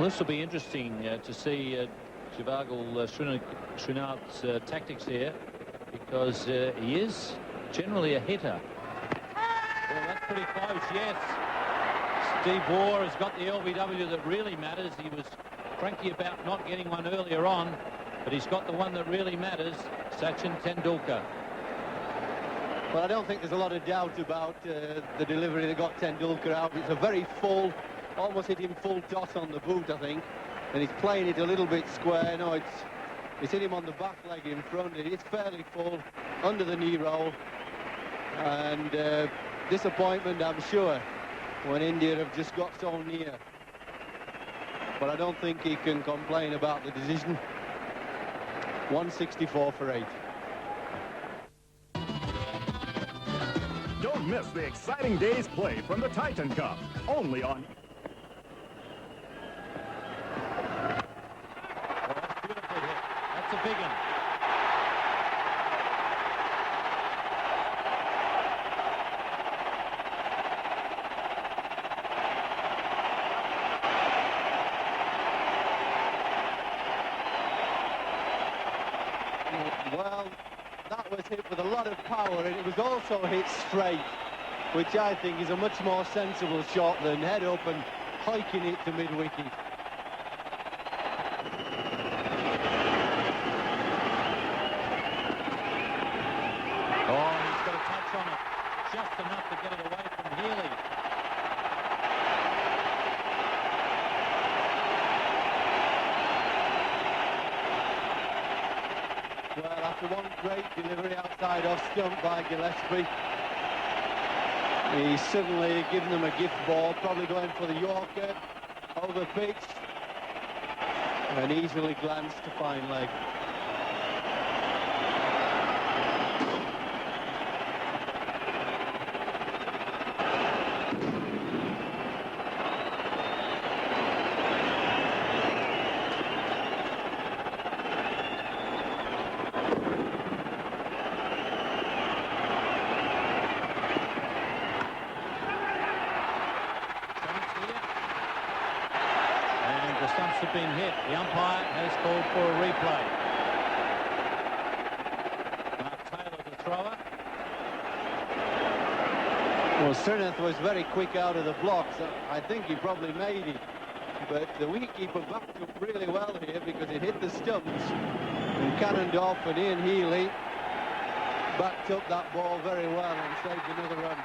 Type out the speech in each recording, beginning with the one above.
this will be interesting to see Javagal Srinath's tactics here, because he is generally a hitter. Well, that's pretty close, yes. Steve Waugh has got the LBW that really matters. He was cranky about not getting one earlier on, but he's got the one that really matters, Sachin Tendulkar. Well, I don't think there's a lot of doubt about the delivery that got Tendulkar out. It's a very full, almost hit him full toss on the boot, I think. And he's playing it a little bit square. No, it's hit him on the back leg in front. It is fairly full, under the knee roll. And disappointment, I'm sure, when India have just got so near. But I don't think he can complain about the decision. 164 for 8. Don't miss the exciting day's play from the Titan Cup, only on... Well, that's beautifully hit. That's a big one. Well, that was hit with a lot of power, and it was also hit straight, which I think is a much more sensible shot than head up and hiking it to mid-wicket. Oh, he's got a touch on it, just enough to get it away from Healy. Well, after one great delivery outside off stump by Gillespie, he's suddenly given them a gift ball, probably going for the Yorker, over pitch, and easily glanced to fine leg. The stumps have been hit. The umpire has called for a replay. Mark Taylor, the thrower. Well, Srinath was very quick out of the blocks. I think he probably made it. But the wicketkeeper backed up really well here because it hit the stumps and cannoned off, and Ian Healy backed up that ball very well and saved another run.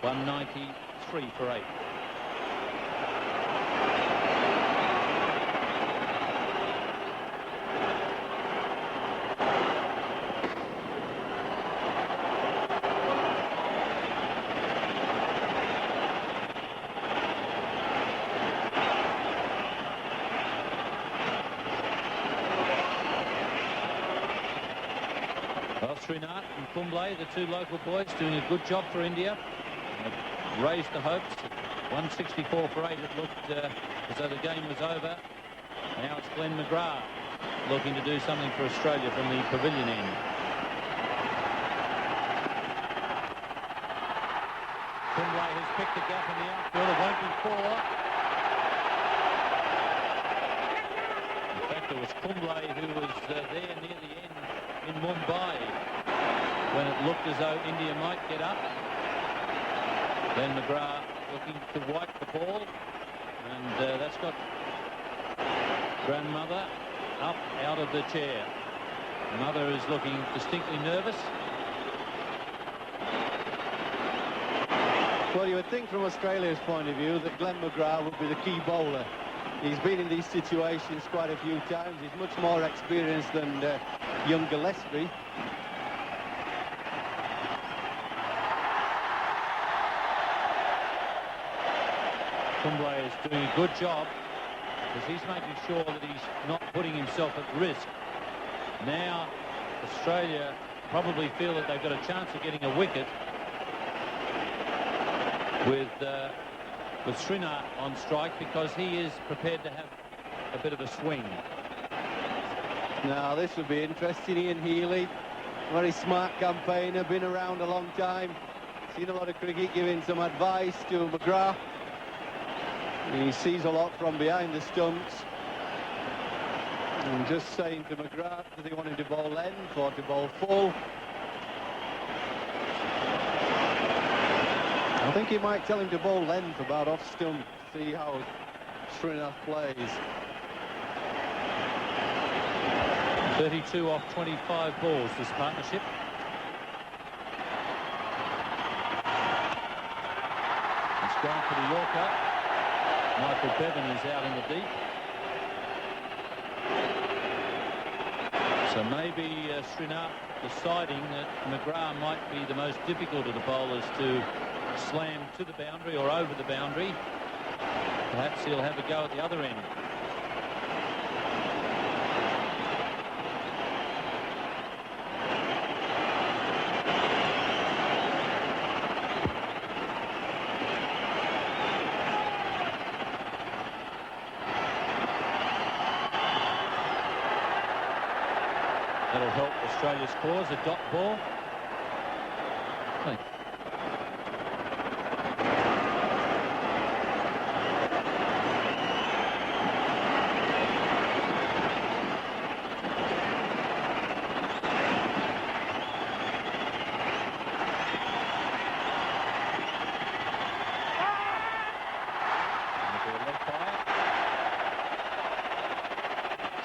.193 for 8. Well, Srinath and Kumble, the two local boys, doing a good job for India. Raised the hopes. 164 for 8. It looked as though the game was over. Now it's Glenn McGrath looking to do something for Australia from the pavilion end. Kumble has picked a gap in the outfield. It won't be 4. In fact, it was Kumble who was there near the end in Mumbai when it looked as though India might get up. Then McGrath looking to wipe the ball, and that's got grandmother up out of the chair. Mother is looking distinctly nervous. Well, you would think from Australia's point of view that Glenn McGrath would be the key bowler. He's been in these situations quite a few times. He's much more experienced than young Gillespie. Kumble is doing a good job because he's making sure that he's not putting himself at risk. Now Australia probably feel that they've got a chance of getting a wicket with Srinath on strike, because he is prepared to have a bit of a swing. Now this would be interesting. Ian Healy, very smart campaigner, been around a long time, seen a lot of cricket, giving some advice to McGrath. He sees a lot from behind the stumps. And just saying to McGrath, does he want him to bowl length or to bowl full? I think he might tell him to bowl length about off stump, see how Srinath plays. 32 off 25 balls, this partnership. It's gone for the Yorker. Michael Bevan is out in the deep. So maybe Srinath deciding that McGrath might be the most difficult of the bowlers to slam to the boundary or over the boundary. Perhaps he'll have a go at the other end. That'll help Australia's cause, a dot ball.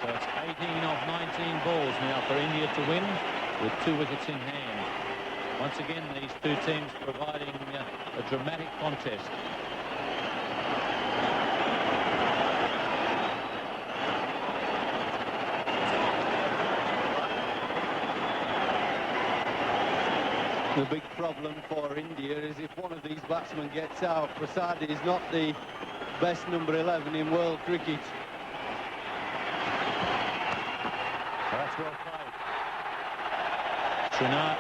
So it's 18 off 19 balls now for India to win with 2 wickets in hand. Once again, these two teams providing a dramatic contest. The big problem for India is if one of these batsmen gets out. Prasad is not the best number 11 in world cricket. That's well played. Srinath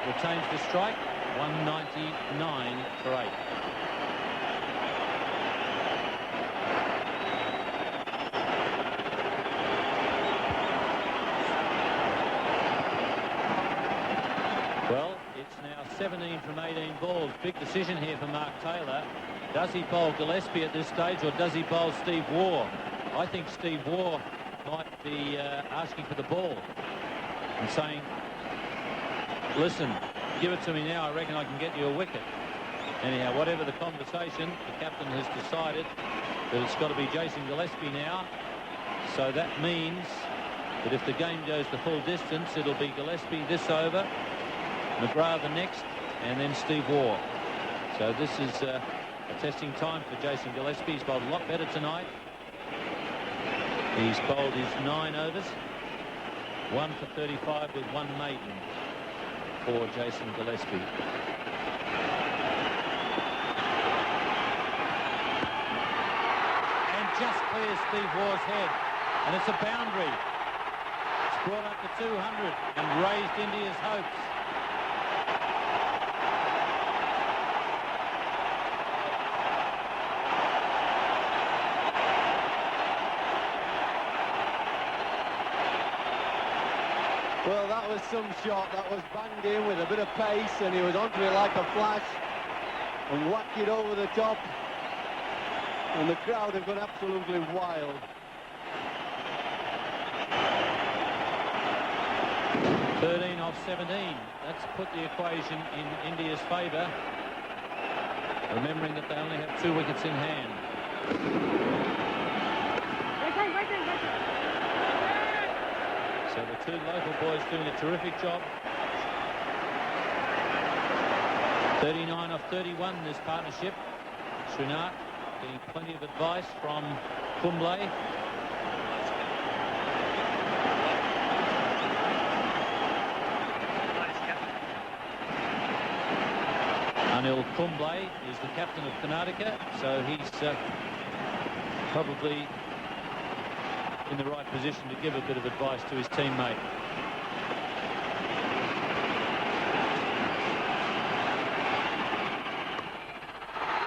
retains the strike, 199 for 8. Well, it's now 17 from 18 balls. Big decision here for Mark Taylor. Does he bowl Gillespie at this stage or does he bowl Steve Waugh? I think Steve Waugh might be asking for the ball and saying, listen, give it to me now, I reckon I can get you a wicket. Anyhow, whatever the conversation, the captain has decided that it's got to be Jason Gillespie now. So that means that if the game goes the full distance, it'll be Gillespie this over, McGrath the next, and then Steve Waugh. So this is a testing time for Jason Gillespie. He's bowled a lot better tonight. He's bowled his 9 overs, 1 for 35 with 1 maiden for Jason Gillespie. And just clears Steve Waugh's head, and it's a boundary. It's brought up to 200 and raised India's hopes. Well, that was some shot. That was banged in with a bit of pace, and he was onto it like a flash and whacked it over the top. And the crowd have gone absolutely wild. 13 off 17. That's put the equation in India's favour, remembering that they only have 2 wickets in hand. So the 2 local boys doing a terrific job. 39 off 31 this partnership. Srinath getting plenty of advice from Kumble. Anil Kumble is the captain of Karnataka, so he's probably in the right position to give a bit of advice to his teammate.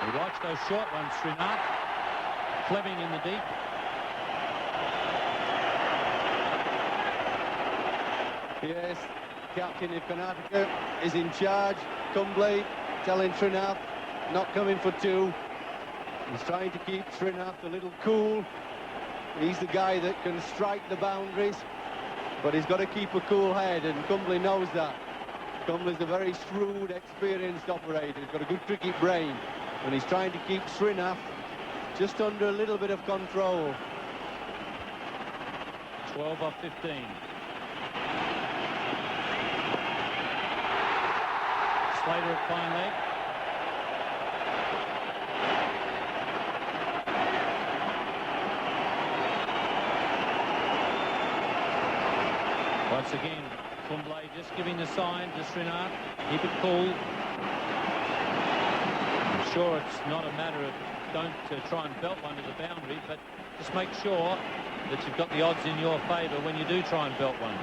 He likes those short ones, Srinath. Fleming in the deep. Yes, captain of Karnataka is in charge. Kumble telling Srinath not coming for two. He's trying to keep Srinath a little cool. He's the guy that can strike the boundaries, but he's got to keep a cool head, and Kumble knows that. Kumble's a very shrewd, experienced operator. He's got a good cricket brain, and he's trying to keep Srinath just under a little bit of control. 12 off 15. Slater at fine leg. Once again, Kumble just giving the sign to Srinath. Keep it cool. I'm sure it's not a matter of don't try and belt one to the boundary, but just make sure that you've got the odds in your favour when you do try and belt one.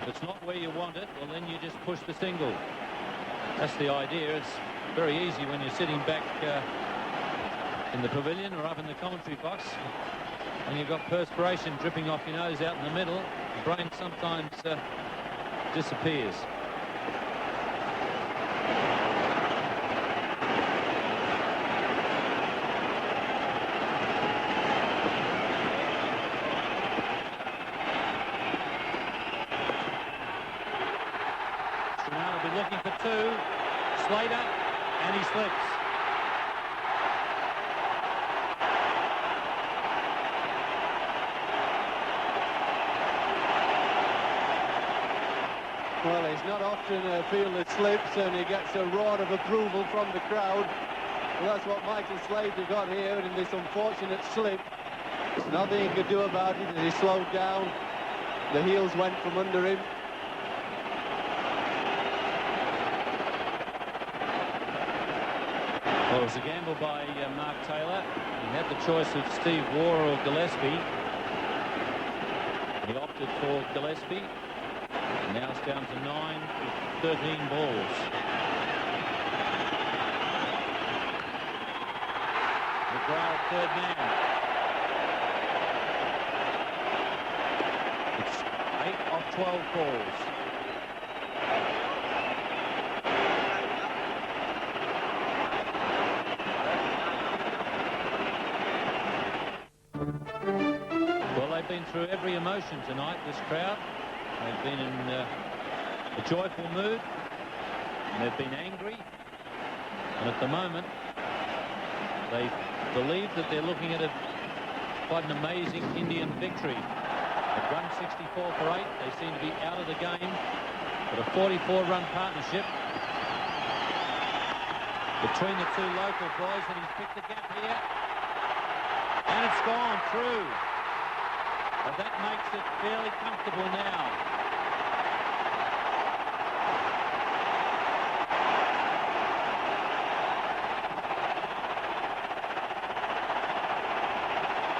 If it's not where you want it, well, then you just push the single. That's the idea. It's very easy when you're sitting back in the pavilion or up in the commentary box, and you've got perspiration dripping off your nose out in the middle. The brain sometimes disappears. Srinath will be looking for two. Slater, and he slips. Well, it's not often a fielder slips and he gets a roar of approval from the crowd. Well, that's what Michael Slater got here in this unfortunate slip. There's nothing he could do about it as he slowed down. The heels went from under him. Well, it was a gamble by Mark Taylor. He had the choice of Steve Waugh or Gillespie. He opted for Gillespie. And now it's down to 9 with 13 balls. McGrath, third man. It's 8 off 12 balls. Well, they've been through every emotion tonight, this crowd. They've been in a joyful mood, and they've been angry, and at the moment they believe that they're looking at quite an amazing Indian victory. They've run 64 for 8. They seem to be out of the game, but a 44-run partnership between the two local boys, and he's picked the gap here, and it's gone through. Well, that makes it fairly comfortable now.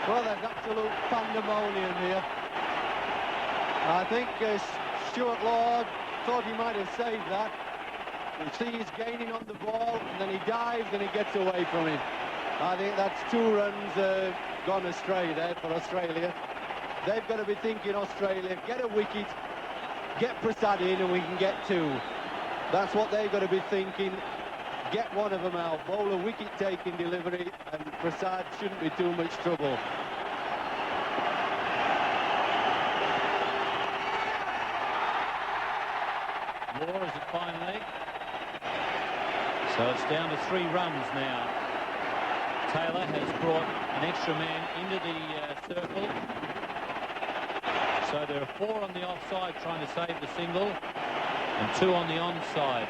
Well, there's absolute pandemonium here. I think Stuart Lord thought he might have saved that. You see he's gaining on the ball, and then he dives and he gets away from him. I think that's 2 runs gone astray there for Australia. They've got to be thinking, Australia, get a wicket, get Prasad in, and we can get 2. That's what they've got to be thinking. Get one of them out, bowl a wicket-taking delivery, and Prasad shouldn't be too much trouble. Waugh is at fine leg. So it's down to 3 runs now. Taylor has brought an extra man into the circle. So there are 4 on the offside trying to save the single, and 2 on the onside.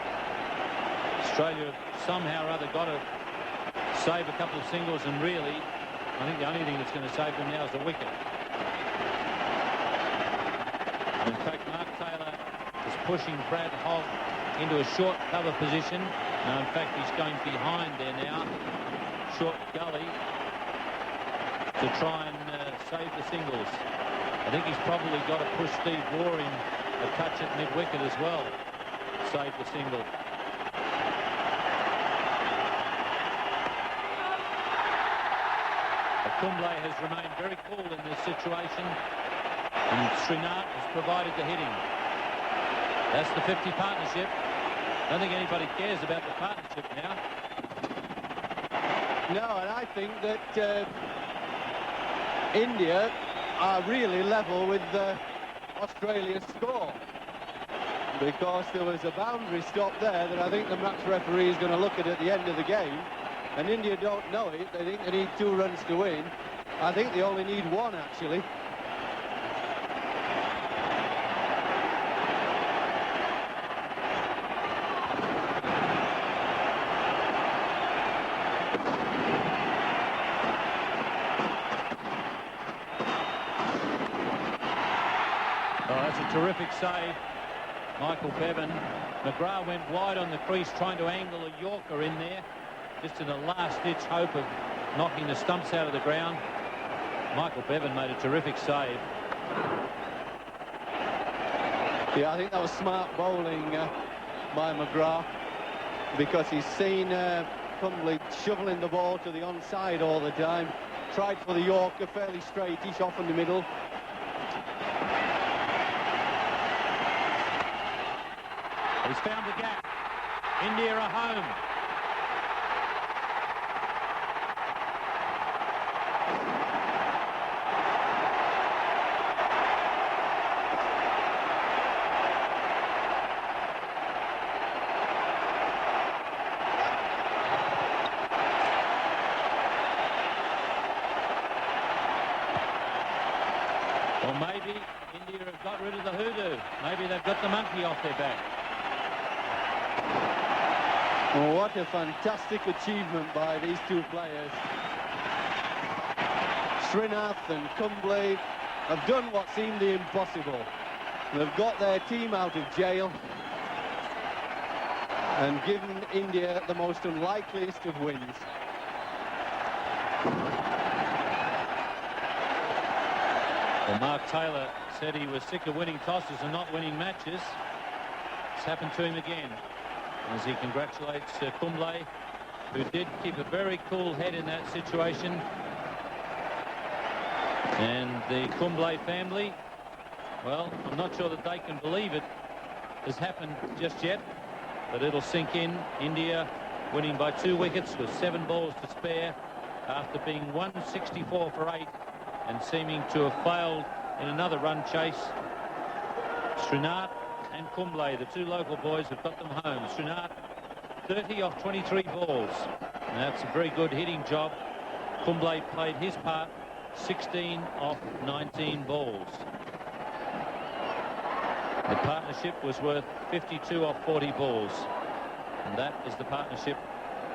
Australia somehow or other got to save a couple of singles, and really, I think the only thing that's going to save them now is the wicket. In fact, Mark Taylor is pushing Brad Hogg into a short cover position. Now, in fact, he's going behind there now, short gully, to try and save the singles. I think he's probably got to push Steve Waugh in a touch at mid-wicket as well, save the single. A Kumble has remained very cool in this situation, and Srinath has provided the hitting. That's the 50 partnership. I don't think anybody cares about the partnership now. No, and I think that India are really level with Australia's score, because there was a boundary stop there that I think the match referee is going to look at the end of the game, and India don't know it. They think they need 2 runs to win. I think they only need 1, actually. Terrific save, Michael Bevan. McGrath went wide on the crease trying to angle a Yorker in there, just in a last-ditch hope of knocking the stumps out of the ground. Michael Bevan made a terrific save. Yeah, I think that was smart bowling by McGrath, because he's seen Kumble shoveling the ball to the onside all the time. Tried for the Yorker, fairly straightish, off in the middle. He's found the gap. India are home. Well, maybe India have got rid of the hoodoo. Maybe they've got the monkey off their back. Oh, what a fantastic achievement by these 2 players. Srinath and Kumble have done what seemed the impossible. They've got their team out of jail and given India the most unlikeliest of wins. Well, Mark Taylor said he was sick of winning tosses and not winning matches. It's happened to him again, as he congratulates Kumble, who did keep a very cool head in that situation. And the Kumble family, well, I'm not sure that they can believe it has happened just yet, but it'll sink in. India winning by 2 wickets with 7 balls to spare after being 164 for 8 and seeming to have failed in another run chase. Srinath and Kumble, the 2 local boys, have got them home. Srinath 30 off 23 balls, and that's a very good hitting job. Kumble played his part, 16 off 19 balls. The partnership was worth 52 off 40 balls, and that is the partnership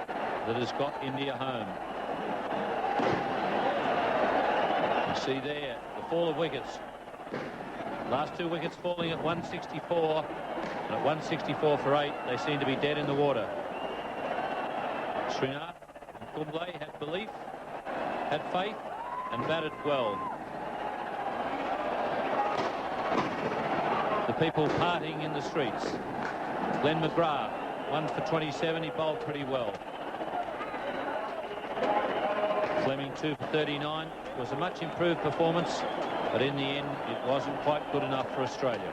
that has got India home. You see there the fall of wickets. Last 2 wickets falling at 164, and at 164 for 8, they seem to be dead in the water. Srinath and Kumble had belief, had faith, and batted well. The people partying in the streets. Glenn McGrath, 1 for 27, he bowled pretty well. Fleming 2 for 39, was a much improved performance, but in the end it wasn't quite good enough for Australia.